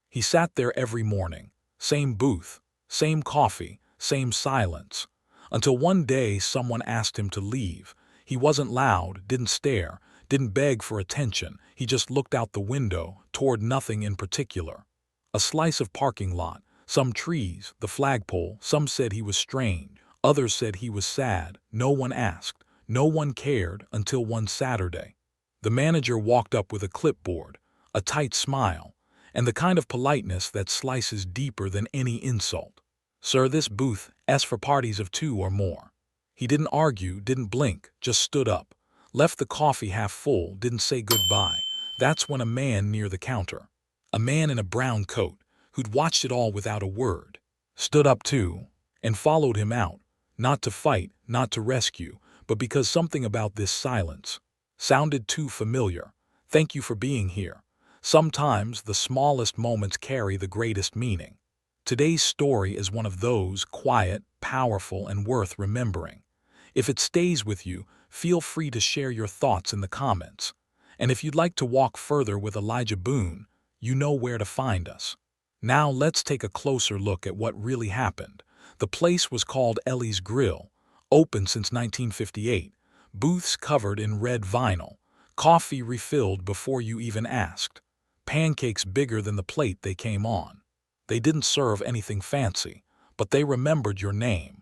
He sat there every morning, same booth, same coffee, same silence, until one day someone asked him to leave. He wasn't loud, didn't stare, didn't beg for attention. He just looked out the window, toward nothing in particular. A slice of parking lot, some trees, the flagpole. Some said he was strange, others said he was sad. No one asked, no one cared until one Saturday. The manager walked up with a clipboard, a tight smile, and the kind of politeness that slices deeper than any insult. "Sir, this booth is for parties of 2 or more." He didn't argue, didn't blink, just stood up, left the coffee half full, didn't say goodbye. That's when a man near the counter, a man in a brown coat, who'd watched it all without a word, stood up too, and followed him out, not to fight, not to rescue, but because something about this silence sounded too familiar. "Thank you for being here." Sometimes the smallest moments carry the greatest meaning. Today's story is one of those, quiet, powerful, and worth remembering. If it stays with you, feel free to share your thoughts in the comments. And if you'd like to walk further with Elijah Boone, you know where to find us. Now let's take a closer look at what really happened. The place was called Ellie's Grill, open since 1958, booths covered in red vinyl, coffee refilled before you even asked, pancakes bigger than the plate they came on. They didn't serve anything fancy, but they remembered your name.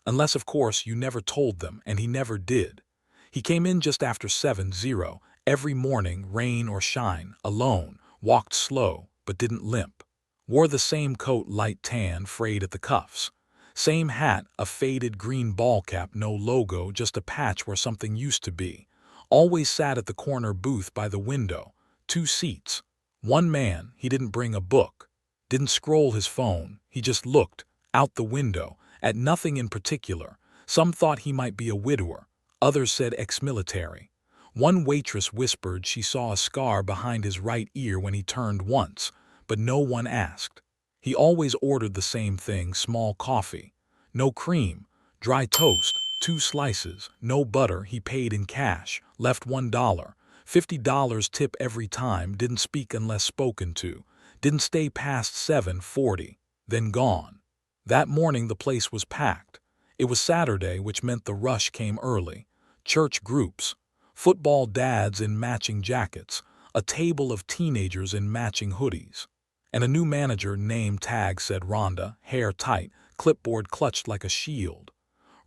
Unless, of course, you never told them, and he never did. He came in just after 7:00, every morning, rain or shine, alone, walked slow, but didn't limp. Wore the same coat, light tan, frayed at the cuffs. Same hat, a faded green ball cap, no logo, just a patch where something used to be. Always sat at the corner booth by the window, 2 seats. One man, he didn't bring a book, didn't scroll his phone, he just looked, out the window, at nothing in particular. Some thought he might be a widower, others said ex-military. One waitress whispered she saw a scar behind his right ear when he turned once, but no one asked. He always ordered the same thing, small coffee. No cream, dry toast, 2 slices, no butter. He paid in cash, left $1, $50 tip every time, didn't speak unless spoken to, didn't stay past 7:40, then gone. That morning the place was packed. It was Saturday, which meant the rush came early. Church groups, football dads in matching jackets, a table of teenagers in matching hoodies. And a new manager, name tag said Rhonda, hair tight, clipboard clutched like a shield.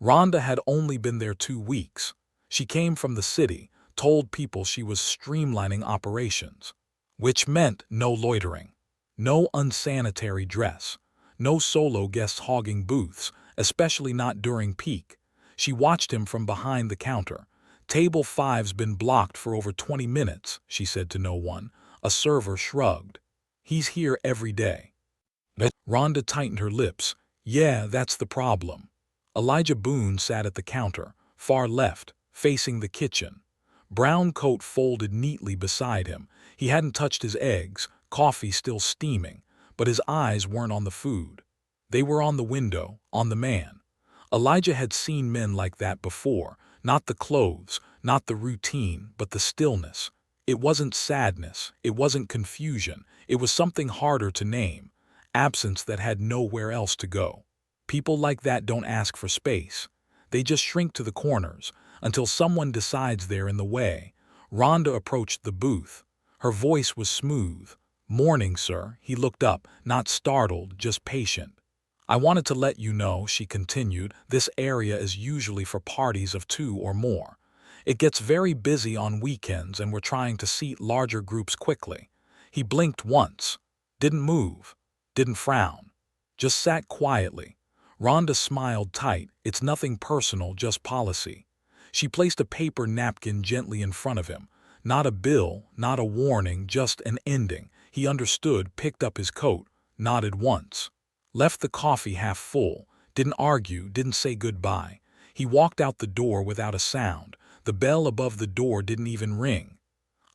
Rhonda had only been there 2 weeks. She came from the city, told people she was streamlining operations, which meant no loitering, no unsanitary dress, no solo guests hogging booths, especially not during peak. She watched him from behind the counter. "Table 5's been blocked for over 20 minutes, she said to no one. A server shrugged. "He's here every day." Rhonda tightened her lips. "Yeah, that's the problem." Elijah Boone sat at the counter, far left, facing the kitchen. Brown coat folded neatly beside him. He hadn't touched his eggs, coffee still steaming, but his eyes weren't on the food. They were on the window, on the man. Elijah had seen men like that before, not the clothes, not the routine, but the stillness. It wasn't sadness, it wasn't confusion, it was something harder to name, absence that had nowhere else to go. People like that don't ask for space. They just shrink to the corners, until someone decides they're in the way. Rhonda approached the booth. Her voice was smooth. "Morning, sir." He looked up, not startled, just patient. "I wanted to let you know," she continued, "this area is usually for parties of 2 or more. It gets very busy on weekends and we're trying to seat larger groups quickly." He blinked once, didn't move, didn't frown, just sat quietly. Rhonda smiled tight. "It's nothing personal, just policy." She placed a paper napkin gently in front of him. Not a bill, not a warning, just an ending. He understood, picked up his coat, nodded once. Left the coffee half full, didn't argue, didn't say goodbye. He walked out the door without a sound. The bell above the door didn't even ring.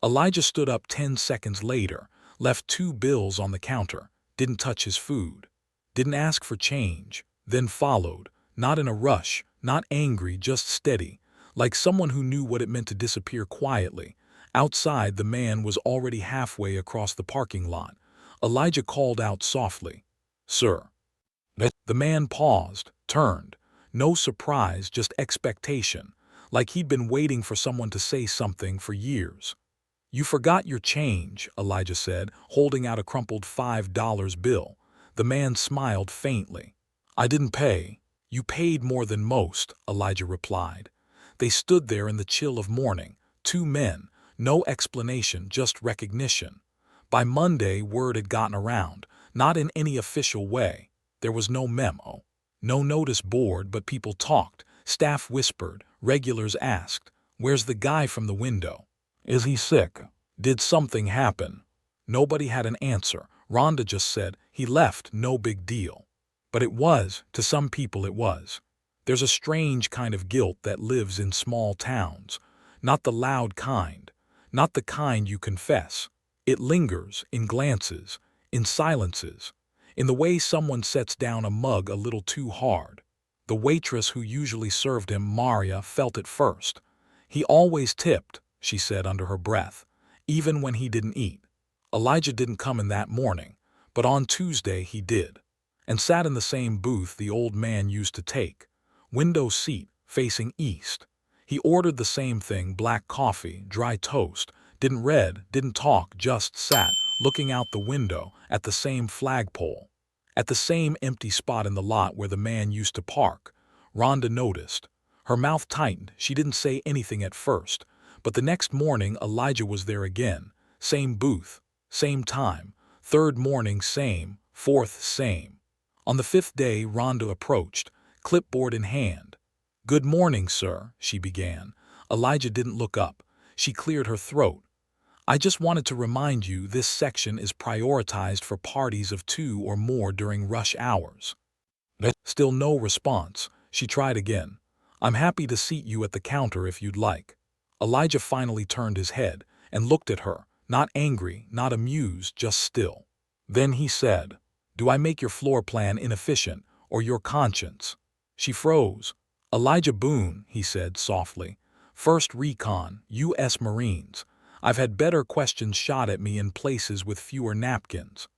Elijah stood up 10 seconds later, left 2 bills on the counter, didn't touch his food, didn't ask for change, then followed, not in a rush, not angry, just steady, like someone who knew what it meant to disappear quietly. Outside, the man was already halfway across the parking lot. Elijah called out softly, "Sir." The man paused, turned. No surprise, just expectation, like he'd been waiting for someone to say something for years. "You forgot your change," Elijah said, holding out a crumpled $5 bill. The man smiled faintly. "I didn't pay." "You paid more than most," Elijah replied. They stood there in the chill of morning, two men, no explanation, just recognition. By Monday, word had gotten around, not in any official way. There was no memo, no notice board, but people talked, staff whispered, regulars asked, "Where's the guy from the window? Is he sick? Did something happen?" Nobody had an answer. Rhonda just said, "He left, no big deal." But it was, to some people it was. There's a strange kind of guilt that lives in small towns. Not the loud kind, not the kind you confess. It lingers in glances, in silences, in the way someone sets down a mug a little too hard. The waitress who usually served him, Maria, felt it first. "He always tipped," she said under her breath, "even when he didn't eat." Elijah didn't come in that morning, but on Tuesday he did, and sat in the same booth the old man used to take, window seat, facing east. He ordered the same thing, black coffee, dry toast, didn't read, didn't talk, just sat, looking out the window at the same flagpole, at the same empty spot in the lot where the man used to park. Rhonda noticed. Her mouth tightened. She didn't say anything at first, but the next morning Elijah was there again. Same booth, same time, third morning same, fourth same. On the fifth day Rhonda approached, clipboard in hand. "Good morning, sir," she began. Elijah didn't look up. She cleared her throat. "I just wanted to remind you this section is prioritized for parties of 2 or more during rush hours." Still no response. She tried again. "I'm happy to seat you at the counter if you'd like." Elijah finally turned his head and looked at her, not angry, not amused, just still. Then he said, "Do I make your floor plan inefficient, or your conscience?" She froze. "Elijah Boone," he said softly. "First Recon, U.S. Marines. I've had better questions shot at me in places with fewer napkins."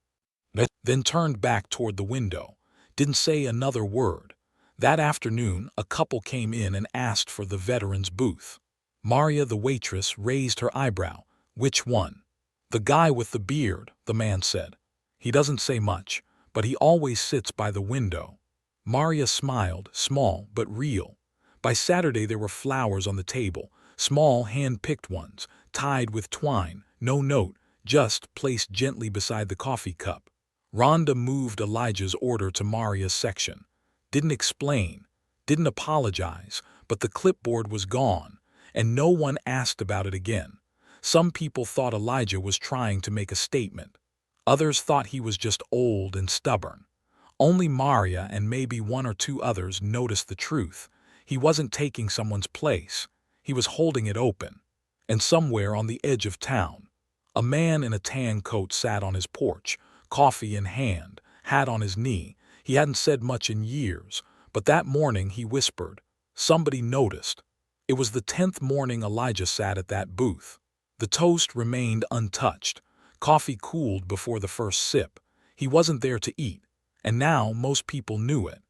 Then turned back toward the window. Didn't say another word. That afternoon, a couple came in and asked for the veterans' booth. Maria, the waitress, raised her eyebrow. "Which one?" "The guy with the beard," the man said. "He doesn't say much, but he always sits by the window." Maria smiled, small but real. By Saturday there were flowers on the table, small hand-picked ones, tied with twine, no note, just placed gently beside the coffee cup. Rhonda moved Elijah's order to Maria's section. Didn't explain, didn't apologize, but the clipboard was gone, and no one asked about it again. Some people thought Elijah was trying to make a statement. Others thought he was just old and stubborn. Only Maria and maybe 1 or 2 others noticed the truth. He wasn't taking someone's place. He was holding it open. And somewhere on the edge of town, a man in a tan coat sat on his porch, coffee in hand, hat on his knee. He hadn't said much in years, but that morning he whispered. Somebody noticed. It was the 10th morning Elijah sat at that booth. The toast remained untouched. Coffee cooled before the first sip. He wasn't there to eat, and now most people knew it.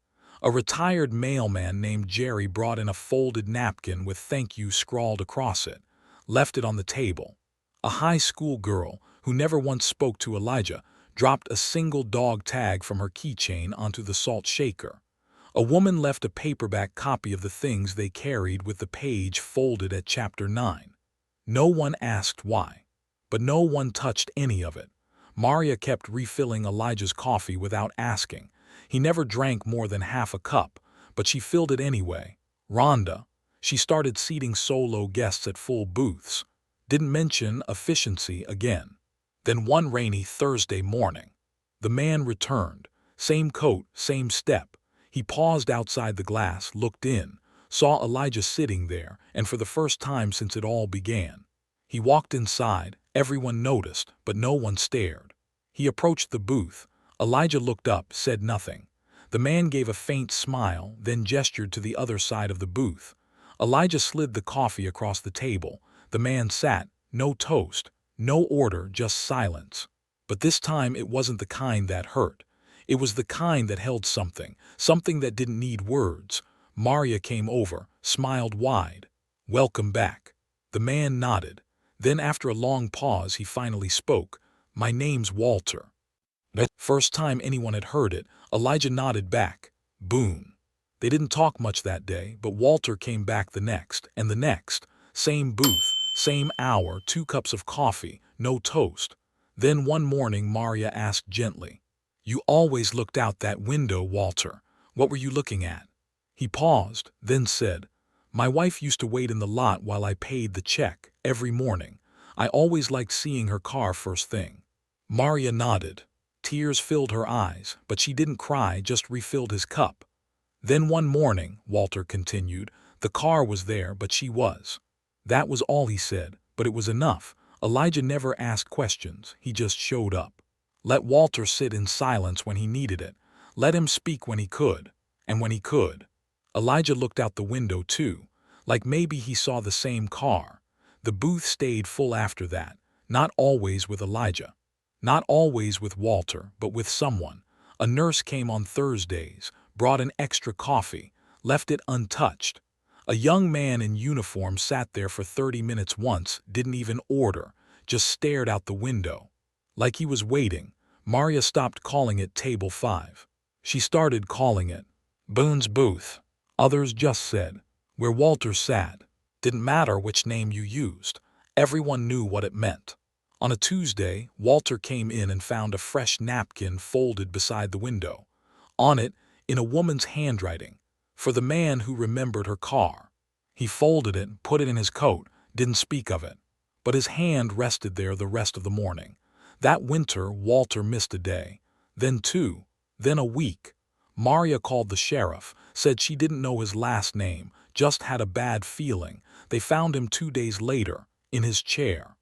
A retired mailman named Jerry brought in a folded napkin with "thank you" scrawled across it, left it on the table. A high school girl, who never once spoke to Elijah, dropped a single dog tag from her keychain onto the salt shaker. A woman left a paperback copy of the things they carried with the page folded at chapter 9. No one asked why, but no one touched any of it. Maria kept refilling Elijah's coffee without asking. He never drank more than half a cup, but she filled it anyway. Rhonda, she started seating solo guests at full booths. Didn't mention efficiency again. Then one rainy Thursday morning, the man returned. Same coat, same step. He paused outside the glass, looked in, saw Elijah sitting there, and for the first time since it all began. He walked inside. Everyone noticed, but no one stared. He approached the booth. Elijah looked up, said nothing. The man gave a faint smile, then gestured to the other side of the booth. Elijah slid the coffee across the table. The man sat, no toast, no order, just silence. But this time it wasn't the kind that hurt. It was the kind that held something, something that didn't need words. Maria came over, smiled wide. "Welcome back." The man nodded. Then after a long pause he finally spoke. "My name's Walter." The first time anyone had heard it, Elijah nodded back. "Boone." They didn't talk much that day, but Walter came back the next, and the next. Same booth, same hour, 2 cups of coffee, no toast. Then one morning Maria asked gently, "You always looked out that window, Walter. What were you looking at?" He paused, then said, "My wife used to wait in the lot while I paid the check, every morning. I always liked seeing her car first thing." Maria nodded. Tears filled her eyes, but she didn't cry, just refilled his cup. "Then one morning," Walter continued, "the car was there, but she was." That was all he said, but it was enough. Elijah never asked questions, he just showed up. Let Walter sit in silence when he needed it. Let him speak when he could. And when he could. Elijah looked out the window too, like maybe he saw the same car. The booth stayed full after that, not always with Elijah. Not always with Walter, but with someone. A nurse came on Thursdays, brought an extra coffee, left it untouched. A young man in uniform sat there for 30 minutes once, didn't even order, just stared out the window. Like he was waiting. Maria stopped calling it Table 5. She started calling it Boone's Booth. Others just said, where Walter sat. Didn't matter which name you used. Everyone knew what it meant. On a Tuesday, Walter came in and found a fresh napkin folded beside the window. On it, in a woman's handwriting, "For the man who remembered her car." He folded it, put it in his coat, didn't speak of it. But his hand rested there the rest of the morning. That winter, Walter missed a day. Then 2. Then a week. Maria called the sheriff, said she didn't know his last name, just had a bad feeling. They found him 2 days later, in his chair.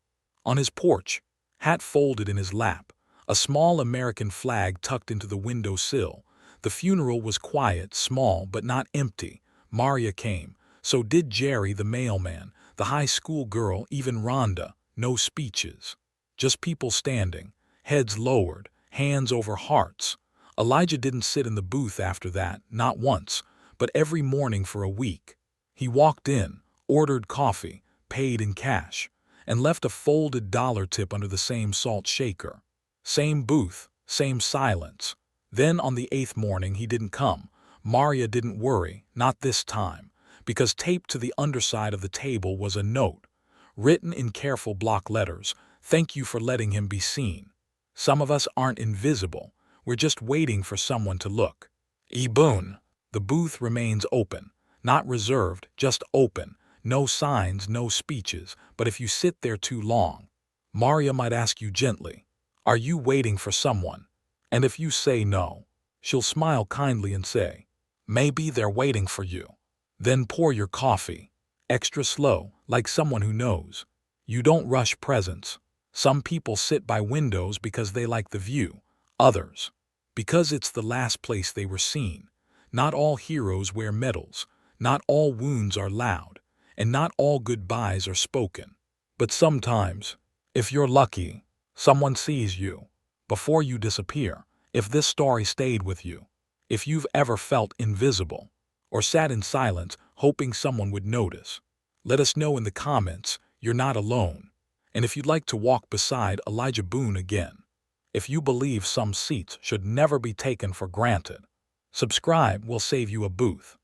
On his porch, hat folded in his lap, a small American flag tucked into the window sill. The funeral was quiet, small, but not empty. Maria came. So did Jerry the mailman, the high school girl, even Rhonda. No speeches. Just people standing, heads lowered, hands over hearts. Elijah didn't sit in the booth after that, not once, but every morning for a week. He walked in, ordered coffee, paid in cash, and left a folded dollar tip under the same salt shaker. Same booth, same silence. Then on the 8th morning he didn't come. Maria didn't worry, not this time, because taped to the underside of the table was a note, written in careful block letters, "Thank you for letting him be seen. Some of us aren't invisible, we're just waiting for someone to look. E. Boone." The booth remains open, not reserved, just open. No signs, no speeches, but if you sit there too long, Maria might ask you gently, "Are you waiting for someone?" And if you say no, she'll smile kindly and say, "Maybe they're waiting for you." Then pour your coffee, extra slow, like someone who knows. You don't rush presents. Some people sit by windows because they like the view, others because it's the last place they were seen. Not all heroes wear medals, not all wounds are loud, and not all goodbyes are spoken. But sometimes, if you're lucky, someone sees you before you disappear. If this story stayed with you, if you've ever felt invisible, or sat in silence hoping someone would notice, let us know in the comments. You're not alone. And if you'd like to walk beside Elijah Boone again, if you believe some seats should never be taken for granted, subscribe will save you a booth.